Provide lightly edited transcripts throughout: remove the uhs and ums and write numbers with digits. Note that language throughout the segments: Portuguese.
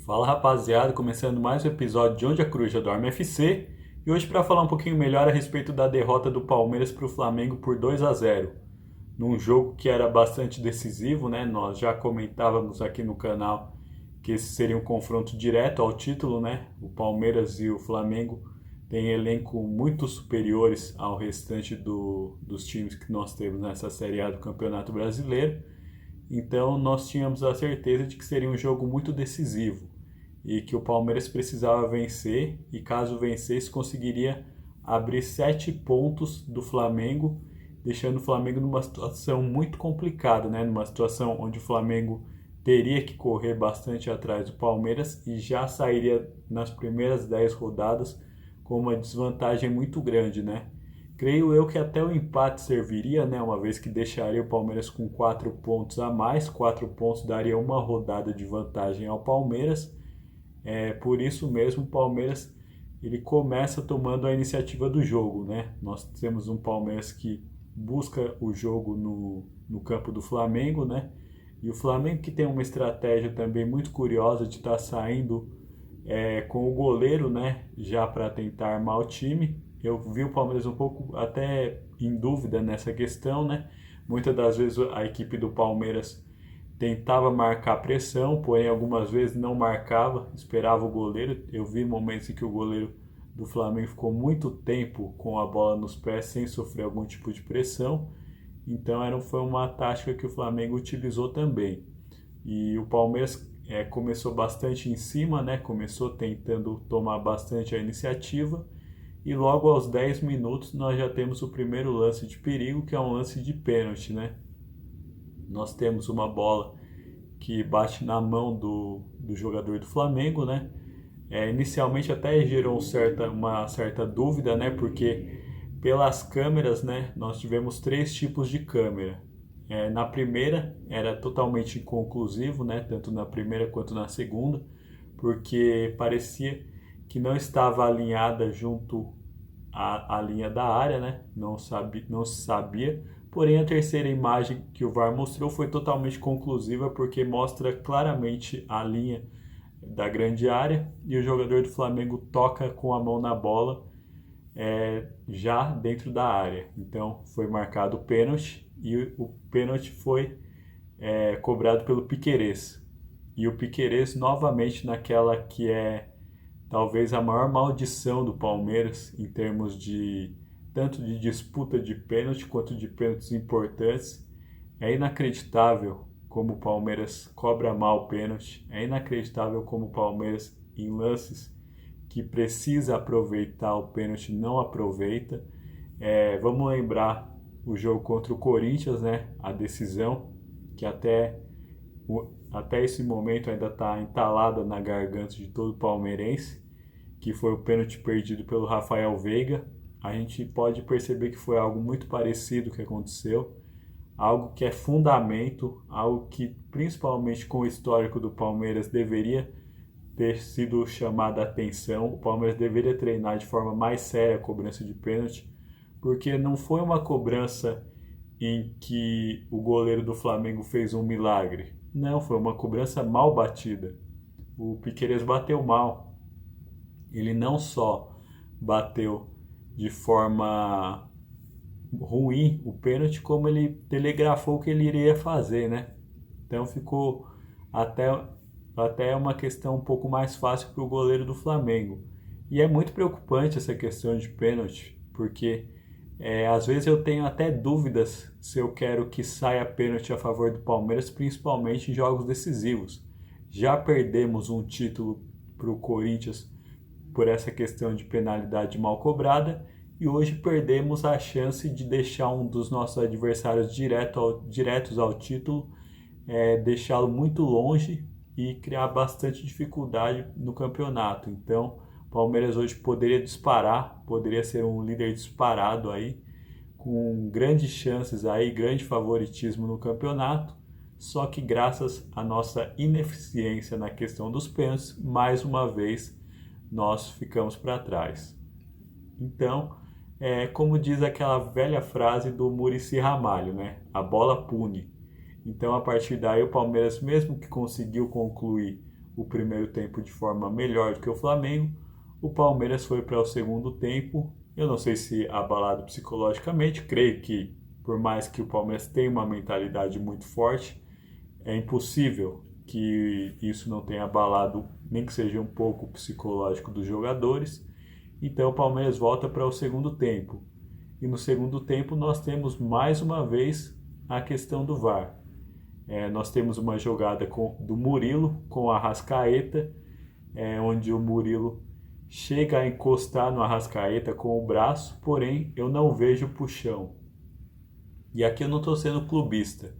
Fala rapaziada, começando mais um episódio de Onde a Coruja Dorme FC e hoje para falar um pouquinho melhor a respeito da derrota do Palmeiras para o Flamengo por 2-0, num jogo que era bastante decisivo, né? Nós já comentávamos aqui no canal que esse seria um confronto direto ao título, né? O Palmeiras e o Flamengo têm elenco muito superiores ao restante dos times que nós temos nessa Série A do Campeonato Brasileiro. Então nós tínhamos a certeza de que seria um jogo muito decisivo e que o Palmeiras precisava vencer e caso vencesse conseguiria abrir 7 pontos do Flamengo, deixando o Flamengo numa situação muito complicada, né? Numa situação onde o Flamengo teria que correr bastante atrás do Palmeiras e já sairia nas primeiras 10 rodadas com uma desvantagem muito grande, né? Creio eu que até o empate serviria, né? Uma vez que deixaria o Palmeiras com 4 pontos a mais, 4 pontos daria uma rodada de vantagem ao Palmeiras. Por isso mesmo o Palmeiras ele começa tomando a iniciativa do jogo, né? Nós temos um Palmeiras que busca o jogo no campo do Flamengo, né? E o Flamengo que tem uma estratégia também muito curiosa de estar saindo com o goleiro, né? Já para tentar armar o time. Eu vi o Palmeiras um pouco até em dúvida nessa questão, né? Muitas das vezes a equipe do Palmeiras tentava marcar pressão, porém algumas vezes não marcava, esperava o goleiro. Eu vi momentos em que o goleiro do Flamengo ficou muito tempo com a bola nos pés sem sofrer algum tipo de pressão. Então foi uma tática que o Flamengo utilizou também. E o Palmeiras começou bastante em cima, né? Começou tentando tomar bastante a iniciativa. E logo aos 10 minutos nós já temos o primeiro lance de perigo, que é um lance de pênalti, né? Nós temos uma bola que bate na mão do jogador do Flamengo, né? Inicialmente até gerou uma certa dúvida, né? Porque pelas câmeras, né? Nós tivemos 3 tipos de câmera. Na primeira era totalmente inconclusivo, né? Tanto na primeira quanto na segunda, porque parecia que não estava alinhada junto à linha da área, né? Não se sabia. Porém, a terceira imagem que o VAR mostrou foi totalmente conclusiva porque mostra claramente a linha da grande área e o jogador do Flamengo toca com a mão na bola já dentro da área. Então foi marcado o pênalti e o pênalti foi cobrado pelo Piquerez. E o Piquerez novamente naquela que é talvez a maior maldição do Palmeiras em termos de tanto de disputa de pênalti quanto de pênaltis importantes. É inacreditável como o Palmeiras cobra mal o pênalti, é inacreditável como o Palmeiras em lances que precisa aproveitar o pênalti não aproveita. Vamos lembrar o jogo contra o Corinthians, né? A decisão que até esse momento ainda está entalada na garganta de todo palmeirense, que foi o pênalti perdido pelo Rafael Veiga. A gente pode perceber que foi algo muito parecido que aconteceu, algo que é fundamento, algo que principalmente com o histórico do Palmeiras deveria ter sido chamada a atenção. O Palmeiras deveria treinar de forma mais séria a cobrança de pênalti, porque não foi uma cobrança em que o goleiro do Flamengo fez um milagre. Não, foi uma cobrança mal batida. O Piquerez bateu mal. Ele não só bateu de forma ruim o pênalti, como ele telegrafou o que ele iria fazer, né? Então ficou até, até uma questão um pouco mais fácil para o goleiro do Flamengo. E é muito preocupante essa questão de pênalti, porque às vezes eu tenho até dúvidas se eu quero que saia pênalti a favor do Palmeiras, principalmente em jogos decisivos. Já perdemos um título para o Corinthians por essa questão de penalidade mal cobrada e hoje perdemos a chance de deixar um dos nossos adversários diretos ao título, deixá-lo muito longe e criar bastante dificuldade no campeonato. Então, o Palmeiras hoje poderia disparar, poderia ser um líder disparado aí, com grandes chances aí, grande favoritismo no campeonato, só que graças à nossa ineficiência na questão dos pênaltis, mais uma vez nós ficamos para trás. Então, como diz aquela velha frase do Muricy Ramalho, né? A bola pune. Então, a partir daí, o Palmeiras, mesmo que conseguiu concluir o primeiro tempo de forma melhor do que o Flamengo. O Palmeiras foi para o segundo tempo, eu não sei se abalado psicologicamente, creio que por mais que o Palmeiras tenha uma mentalidade muito forte, é impossível que isso não tenha abalado, nem que seja um pouco o psicológico dos jogadores. Então o Palmeiras volta para o segundo tempo. E no segundo tempo nós temos mais uma vez a questão do VAR. Nós temos uma jogada do Murilo com a Arrascaeta, onde o Murilo chega a encostar no Arrascaeta com o braço, porém eu não vejo puxão. E aqui eu não estou sendo clubista.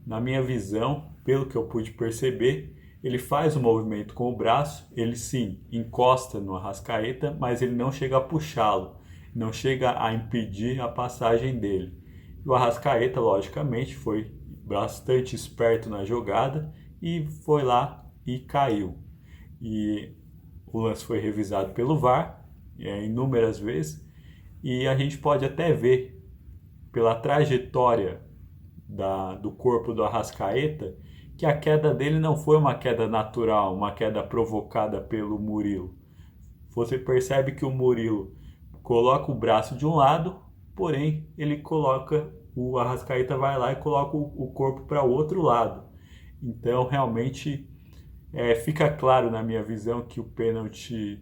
Na minha visão, pelo que eu pude perceber, ele faz o movimento com o braço, ele sim encosta no Arrascaeta, mas ele não chega a puxá-lo, não chega a impedir a passagem dele. E o Arrascaeta, logicamente, foi bastante esperto na jogada e foi lá e caiu. E o lance foi revisado pelo VAR inúmeras vezes e a gente pode até ver pela trajetória do corpo do Arrascaeta que a queda dele não foi uma queda natural, uma queda provocada pelo Murilo. Você percebe que o Murilo coloca o braço de um lado, porém o Arrascaeta vai lá e coloca o corpo para o outro lado. Então realmente fica claro na minha visão que o pênalti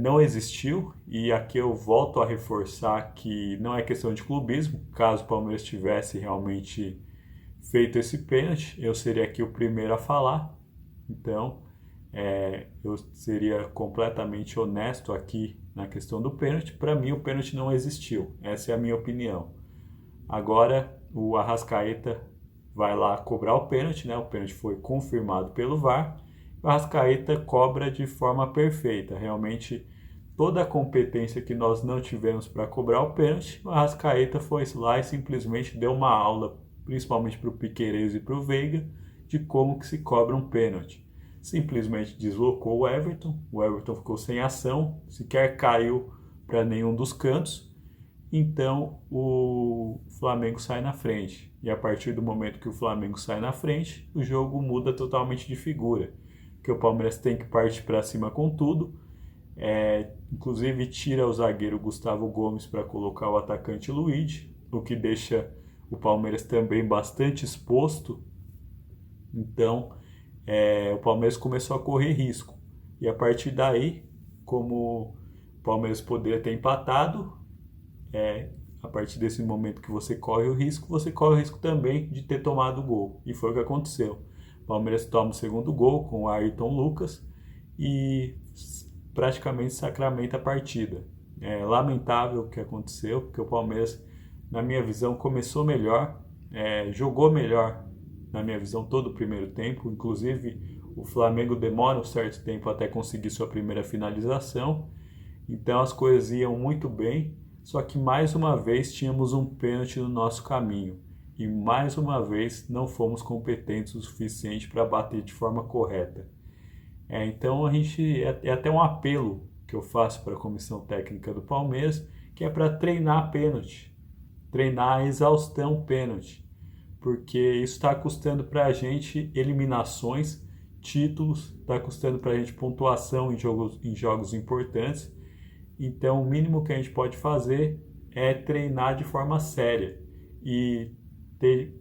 não existiu, e aqui eu volto a reforçar que não é questão de clubismo. Caso o Palmeiras tivesse realmente feito esse pênalti, eu seria aqui o primeiro a falar. Então eu seria completamente honesto aqui na questão do pênalti. Para mim o pênalti não existiu, essa é a minha opinião. Agora o Arrascaeta vai lá cobrar o pênalti, né? O pênalti foi confirmado pelo VAR. O Arrascaeta cobra de forma perfeita. Realmente, toda a competência que nós não tivemos para cobrar o pênalti, o Arrascaeta foi lá e simplesmente deu uma aula, principalmente para o Piquerez e para o Veiga, de como que se cobra um pênalti. Simplesmente deslocou o Everton ficou sem ação, sequer caiu para nenhum dos cantos. Então o Flamengo sai na frente. E a partir do momento que o Flamengo sai na frente, o jogo muda totalmente de figura. Que o Palmeiras tem que partir para cima com tudo. Inclusive tira o zagueiro Gustavo Gomes para colocar o atacante Luiz, o que deixa o Palmeiras também bastante exposto. Então o Palmeiras começou a correr risco. E a partir daí, como o Palmeiras poderia ter empatado, a partir desse momento que você corre o risco também de ter tomado o gol. E foi o que aconteceu. O Palmeiras toma o segundo gol com o Ayrton Lucas e praticamente sacramenta a partida. É lamentável o que aconteceu, porque o Palmeiras, na minha visão, começou melhor, jogou melhor, na minha visão, todo o primeiro tempo. Inclusive, o Flamengo demora um certo tempo até conseguir sua primeira finalização. Então as coisas iam muito bem. Só que mais uma vez tínhamos um pênalti no nosso caminho e mais uma vez não fomos competentes o suficiente para bater de forma correta. Então é até um apelo que eu faço para a comissão técnica do Palmeiras, que é para treinar pênalti, treinar a exaustão pênalti, porque isso está custando para a gente eliminações, títulos, está custando para a gente pontuação em jogos importantes. Então, o mínimo que a gente pode fazer é treinar de forma séria e ter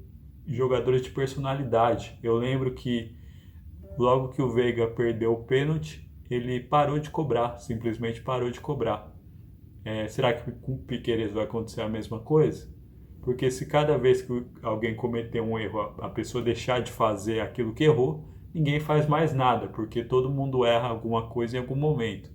jogadores de personalidade. Eu lembro que logo que o Veiga perdeu o pênalti, ele parou de cobrar, simplesmente parou de cobrar. Será que com o Piquerez vai acontecer a mesma coisa? Porque se cada vez que alguém cometer um erro, a pessoa deixar de fazer aquilo que errou, ninguém faz mais nada, porque todo mundo erra alguma coisa em algum momento.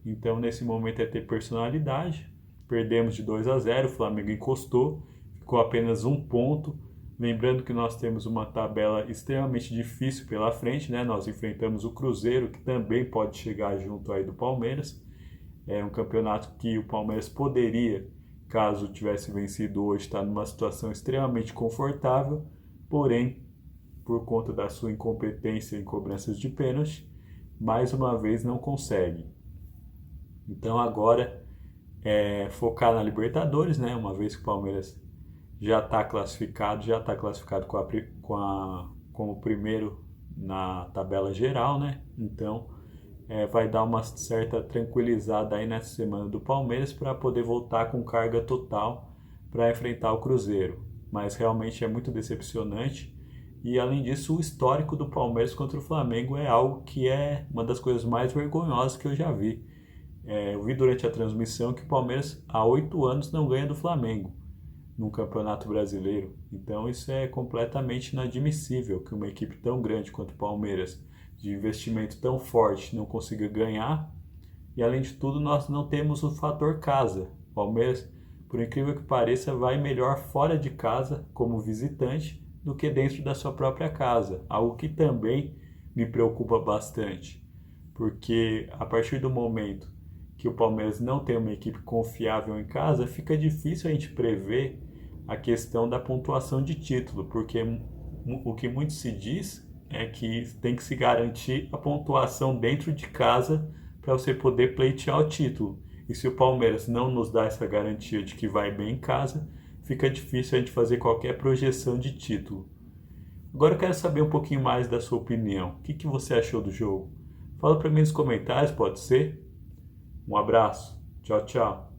Então, nesse momento é ter personalidade. Perdemos de 2-0, o Flamengo encostou, ficou apenas um ponto. Lembrando que nós temos uma tabela extremamente difícil pela frente, né? Nós enfrentamos o Cruzeiro, que também pode chegar junto aí do Palmeiras. É um campeonato que o Palmeiras poderia, caso tivesse vencido hoje, estar numa situação extremamente confortável, porém, por conta da sua incompetência em cobranças de pênalti, mais uma vez não consegue. Então agora focar na Libertadores, né? Uma vez que o Palmeiras já está classificado como primeiro na tabela geral, né? Então vai dar uma certa tranquilizada aí nessa semana do Palmeiras para poder voltar com carga total para enfrentar o Cruzeiro. Mas realmente é muito decepcionante. E além disso, o histórico do Palmeiras contra o Flamengo é algo que é uma das coisas mais vergonhosas que eu já vi. Eu vi durante a transmissão que o Palmeiras há 8 anos não ganha do Flamengo no Campeonato Brasileiro. Então isso é completamente inadmissível que uma equipe tão grande quanto o Palmeiras, de investimento tão forte, não consiga ganhar. E além de tudo, nós não temos o fator casa. O Palmeiras, por incrível que pareça, vai melhor fora de casa como visitante do que dentro da sua própria casa, algo que também me preocupa bastante, porque a partir do momento que o Palmeiras não tem uma equipe confiável em casa, fica difícil a gente prever a questão da pontuação de título, porque o que muito se diz é que tem que se garantir a pontuação dentro de casa para você poder pleitear o título. E se o Palmeiras não nos dá essa garantia de que vai bem em casa, fica difícil a gente fazer qualquer projeção de título. Agora eu quero saber um pouquinho mais da sua opinião. O que você achou do jogo? Fala para mim nos comentários, pode ser? Um abraço. Tchau, tchau.